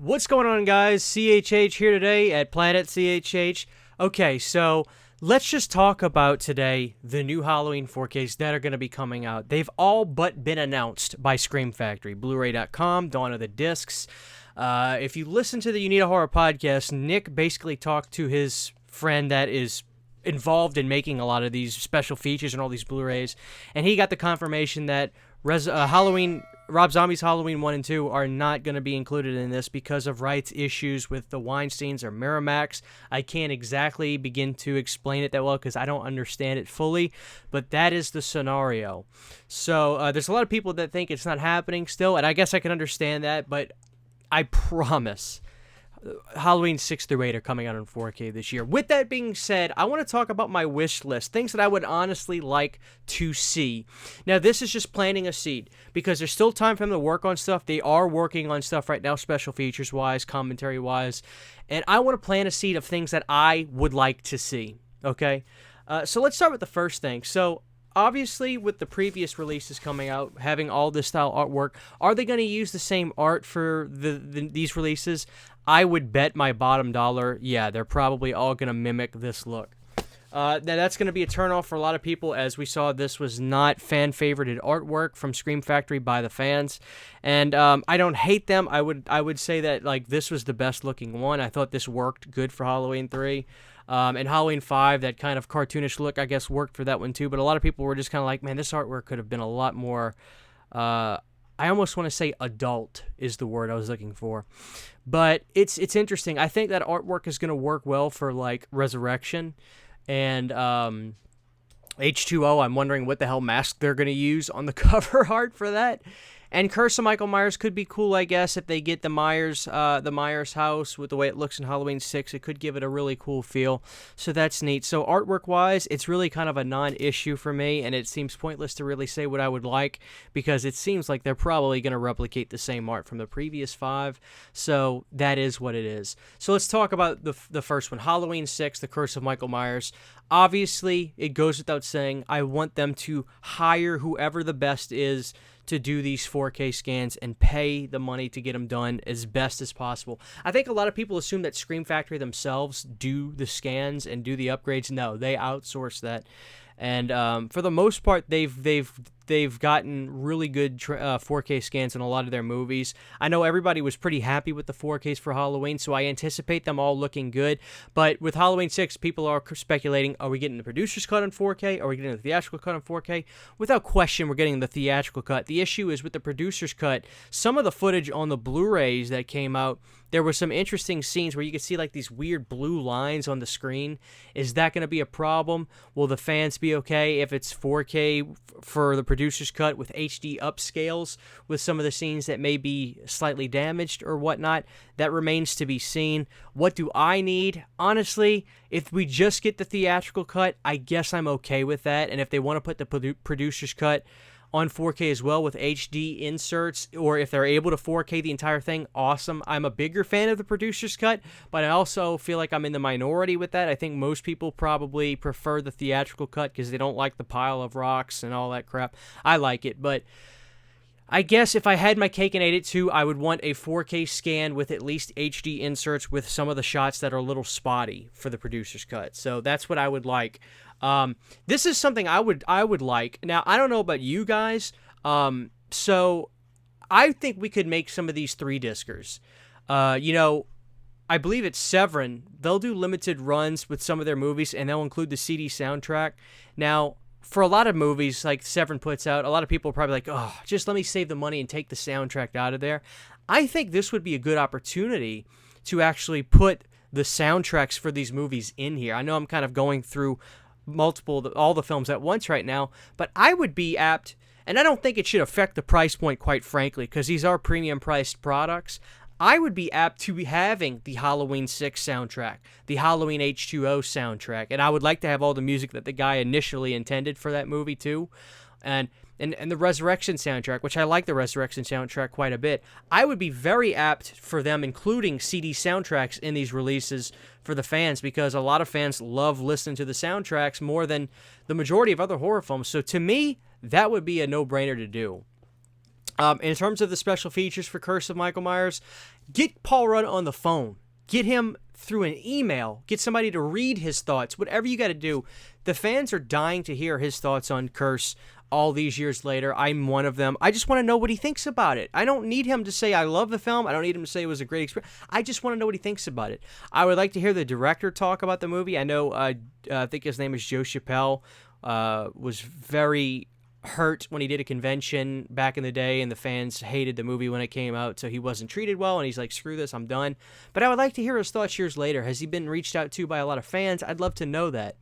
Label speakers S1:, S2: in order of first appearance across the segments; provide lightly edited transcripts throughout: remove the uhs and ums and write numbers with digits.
S1: What's going on, guys? CHH here today at Planet CHH. Okay, so let's just talk about today the new Halloween 4Ks that are going to be coming out. They've all but been announced by Scream Factory, Blu-ray.com, Dawn of the Discs. If you listen to the You Need a Horror podcast, Nick basically talked to his friend that is involved in making a lot of these special features and all these Blu-rays, and he got the confirmation that Rob Zombie's Halloween 1 and 2 are not going to be included in this because of rights issues with the Weinsteins or Miramax. I can't exactly begin to explain it that well because I don't understand it fully, but that is the scenario. So there's a lot of people that think it's not happening still, and I guess I can understand that, but I promise Halloween 6 through 8 are coming out in 4K this year. With that being said, I want to talk about my wish list, things that I would honestly like to see. Now, this is just planting a seed because there's still time for them to work on stuff. They are working on stuff right now, special features-wise, commentary-wise, and I want to plant a seed of things that I would like to see, okay? So let's start with the first thing. So obviously, with the previous releases coming out, having all this style artwork, are they going to use the same art for these releases? I would bet my bottom dollar, yeah, they're probably all going to mimic this look. Now, that's going to be a turnoff for a lot of people. As we saw, this was not fan-favorited artwork from Scream Factory by the fans. And I don't hate them. I would say that like this was the best-looking one. I thought this worked good for Halloween 3. And Halloween 5, that kind of cartoonish look, I guess, worked for that one too. But a lot of people were just kind of like, man, this artwork could have been a lot more, I almost want to say adult is the word I was looking for. But it's interesting. I think that artwork is going to work well for, like, Resurrection. And H20, I'm wondering what the hell mask they're going to use on the cover art for that. And Curse of Michael Myers could be cool, I guess, if they get the Myers house with the way it looks in Halloween 6. It could give it a really cool feel. So that's neat. So artwork-wise, it's really kind of a non-issue for me, and it seems pointless to really say what I would like because it seems like they're probably going to replicate the same art from the previous 5. So that is what it is. So let's talk about the first one, Halloween 6, The Curse of Michael Myers. Obviously, it goes without saying, I want them to hire whoever the best is to do these 4K scans and pay the money to get them done as best as possible. I think a lot of people assume that Scream Factory themselves do the scans and do the upgrades. No, they outsource that. And for the most part, they've gotten really good 4K scans in a lot of their movies. I know everybody was pretty happy with the 4Ks for Halloween, so I anticipate them all looking good. But with Halloween 6, people are speculating, are we getting the producer's cut on 4K? Are we getting the theatrical cut on 4K? Without question, we're getting the theatrical cut. The issue is with the producer's cut, some of the footage on the Blu-rays that came out, there were some interesting scenes where you could see like these weird blue lines on the screen. Is that going to be a problem? Will the fans be okay if it's 4K for the producer's cut with HD upscales with some of the scenes that may be slightly damaged or whatnot? That remains to be seen. What do I need? Honestly, if we just get the theatrical cut, I guess I'm okay with that. And if they want to put the producer's cut on 4K as well with HD inserts, or if they're able to 4K the entire thing, awesome. I'm a bigger fan of the producer's cut, but I also feel like I'm in the minority with that. I think most people probably prefer the theatrical cut because they don't like the pile of rocks and all that crap. I like it, but I guess if I had my cake and ate it too, I would want a 4K scan with at least HD inserts with some of the shots that are a little spotty for the producer's cut. So that's what I would like. This is something I would like. Now, I don't know about you guys. So I think we could make some of these 3-discers. I believe it's Severin. They'll do limited runs with some of their movies, and they'll include the CD soundtrack. Now, for a lot of movies like Severin puts out, a lot of people are probably like, oh, just let me save the money and take the soundtrack out of there. I think this would be a good opportunity to actually put the soundtracks for these movies in here. I know I'm kind of going through all the films at once right now, but I would be apt, and I don't think it should affect the price point, quite frankly, because these are premium priced products. I would be apt to be having the Halloween 6 soundtrack, the Halloween H20 soundtrack, and I would like to have all the music that the guy initially intended for that movie too, and the Resurrection soundtrack, which I like the Resurrection soundtrack quite a bit. I would be very apt for them including CD soundtracks in these releases for the fans, because a lot of fans love listening to the soundtracks more than the majority of other horror films. So to me, that would be a no-brainer to do. In terms of the special features for Curse of Michael Myers, get Paul Rudd on the phone. Get him through an email. Get somebody to read his thoughts. Whatever you got to do. The fans are dying to hear his thoughts on Curse all these years later. I'm one of them. I just want to know what he thinks about it. I don't need him to say I love the film. I don't need him to say it was a great experience. I just want to know what he thinks about it. I would like to hear the director talk about the movie. I know, I think his name is Joe Chappelle, was very hurt when he did a convention back in the day, and the fans hated the movie when it came out, so he wasn't treated well, and he's like, screw this, I'm done. But I would like to hear his thoughts years later. Has he been reached out to by a lot of fans? I'd love to know that.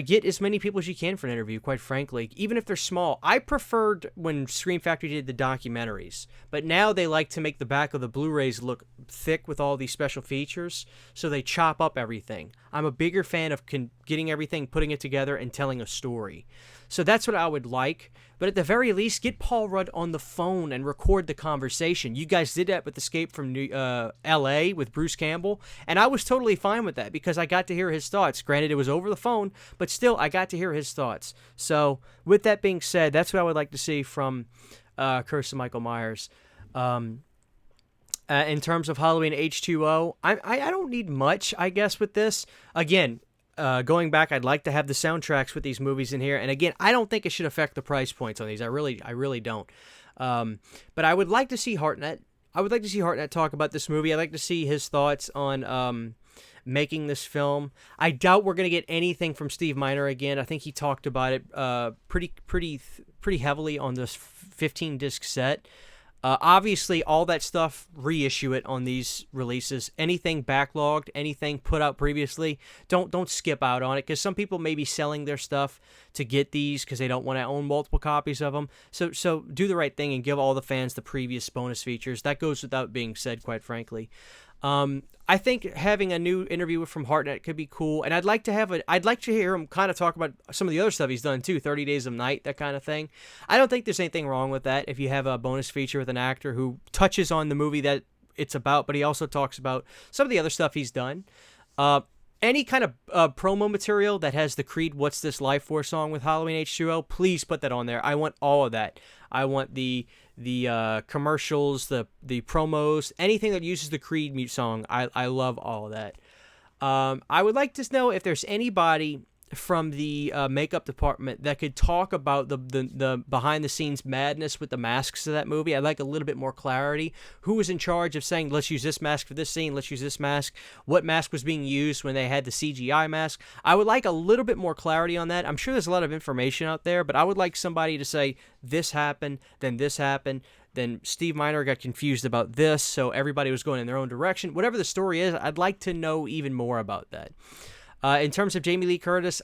S1: Get as many people as you can for an interview, quite frankly, even if they're small. I preferred when Scream Factory did the documentaries, but now they like to make the back of the Blu-rays look thick with all these special features, so they chop up everything. I'm a bigger fan of getting everything, putting it together, and telling a story. So that's what I would like. But at the very least, get Paul Rudd on the phone and record the conversation. You guys did that with Escape from L.A. with Bruce Campbell, and I was totally fine with that because I got to hear his thoughts. Granted, it was over the phone, but still, I got to hear his thoughts. So with that being said, that's what I would like to see from Curse of Michael Myers. In terms of Halloween H20, I don't need much, I guess, with this. Again, going back, I'd like to have the soundtracks with these movies in here. And again, I don't think it should affect the price points on these. I really don't. But I would like to see Hartnett. I would like to see Hartnett talk about this movie. I'd like to see his thoughts on making this film. I doubt we're going to get anything from Steve Miner again. I think he talked about it pretty heavily on this 15-disc set. Obviously, all that stuff, reissue it on these releases. Anything backlogged, anything put out previously, don't skip out on it, because some people may be selling their stuff to get these because they don't want to own multiple copies of them. So do the right thing and give all the fans the previous bonus features. That goes without being said, quite frankly. I think having a new interview from Hartnett could be cool, and I'd like to hear him kind of talk about some of the other stuff he's done too, 30 Days of Night, that kind of thing. I don't think there's anything wrong with that if you have a bonus feature with an actor who touches on the movie that it's about, but he also talks about some of the other stuff he's done. Any kind of promo material that has the Creed "What's This Life For" song with Halloween H20, please put that on there. I want all of that. I want the commercials, the promos, anything that uses the Creed song. I love all of that. I would like to know if there's anybody from the makeup department that could talk about the behind the scenes madness with the masks of that movie. I'd like a little bit more clarity. Who was in charge of saying, let's use this mask for this scene, let's use this mask? What mask was being used when they had the CGI mask? I would like a little bit more clarity on that. I'm sure there's a lot of information out there, but I would like somebody to say, this happened, then Steve Miner got confused about this, so everybody was going in their own direction. Whatever the story is, I'd like to know even more about that. In terms of Jamie Lee Curtis,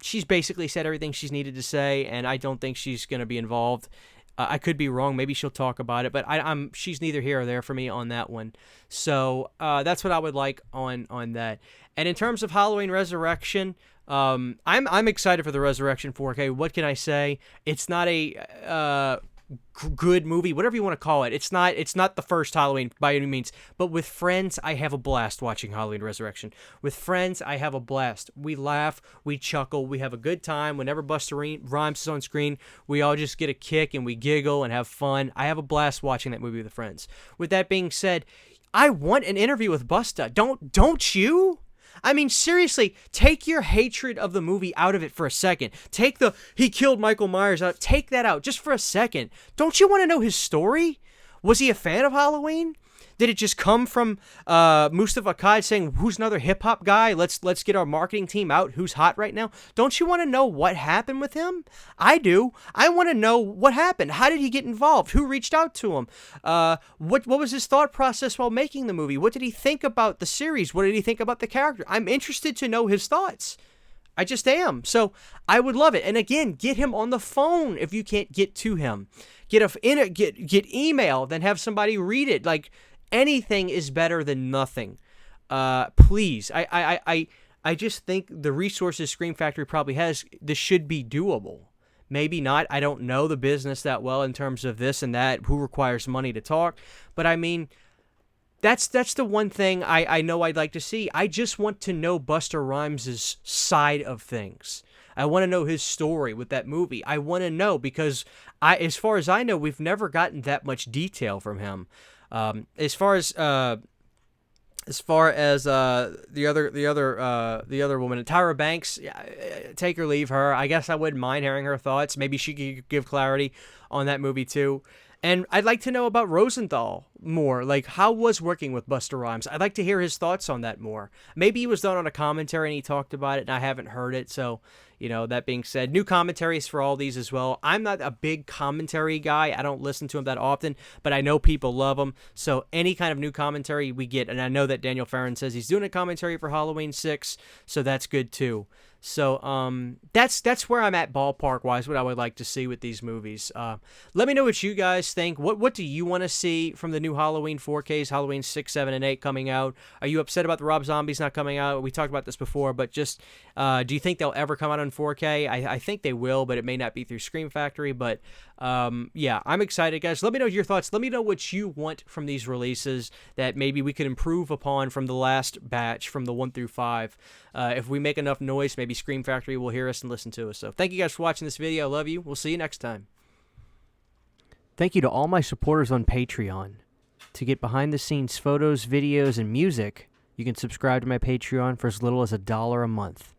S1: she's basically said everything she's needed to say, and I don't think she's going to be involved. I could be wrong. Maybe she'll talk about it, but she's neither here or there for me on that one. So that's what I would like on that. And in terms of Halloween Resurrection, I'm excited for the Resurrection 4K. What can I say? It's not a good movie, whatever you want to call it. It's not the first Halloween by any means, but with friends, I have a blast watching Halloween Resurrection. With friends, I have a blast. We laugh, we chuckle, we have a good time. Whenever Busta Rhymes is on screen, we all just get a kick and we giggle and have fun. I have a blast watching that movie with friends. With that being said, I want an interview with Busta. Don't you? I mean, seriously, take your hatred of the movie out of it for a second. Take he killed Michael Myers out. Take that out just for a second. Don't you want to know his story? Was he a fan of Halloween? Did it just come from Mustafa Akkad saying, who's another hip-hop guy? Let's get our marketing team out. Who's hot right now? Don't you want to know what happened with him? I do. I want to know what happened. How did he get involved? Who reached out to him? What was his thought process while making the movie? What did he think about the series? What did he think about the character? I'm interested to know his thoughts. I just am. So I would love it. And again, get him on the phone if you can't get to him. Get email, then have somebody read it. Like, anything is better than nothing. Please. I just think the resources Scream Factory probably has, this should be doable. Maybe not. I don't know the business that well in terms of this and that, who requires money to talk. But I mean, that's the one thing I know I'd like to see. I just want to know Busta Rhymes' side of things. I want to know his story with that movie. I want to know because as far as I know, we've never gotten that much detail from him. As far as the other woman, Tyra Banks, take or leave her. I guess I wouldn't mind hearing her thoughts. Maybe she could give clarity on that movie too. And I'd like to know about Rosenthal more. Like, how was working with Busta Rhymes? I'd like to hear his thoughts on that more. Maybe he was done on a commentary and he talked about it and I haven't heard it. So, that being said, new commentaries for all these as well. I'm not a big commentary guy. I don't listen to him that often, but I know people love them. So any kind of new commentary we get, and I know that Daniel Farron says he's doing a commentary for Halloween 6, so that's good too. So that's where I'm at ballpark wise, what I would like to see with these movies. Let me know what you guys think. What do you want to see from the new Halloween 4Ks, Halloween 6, 7, and 8 coming out? Are you upset about the Rob Zombies not coming out? We talked about this before, but just do you think they'll ever come out on 4K? I think they will, but it may not be through Scream Factory. But yeah, I'm excited, guys. Let me know your thoughts. Let me know what you want from these releases that maybe we could improve upon from the last batch, from the 1 through 5. If we make enough noise, maybe Scream Factory will hear us and listen to us. So thank you guys for watching this video. I love you. We'll see you next time. Thank you to all my supporters on Patreon. To get behind-the-scenes photos, videos, and music, you can subscribe to my Patreon for as little as $1 a month.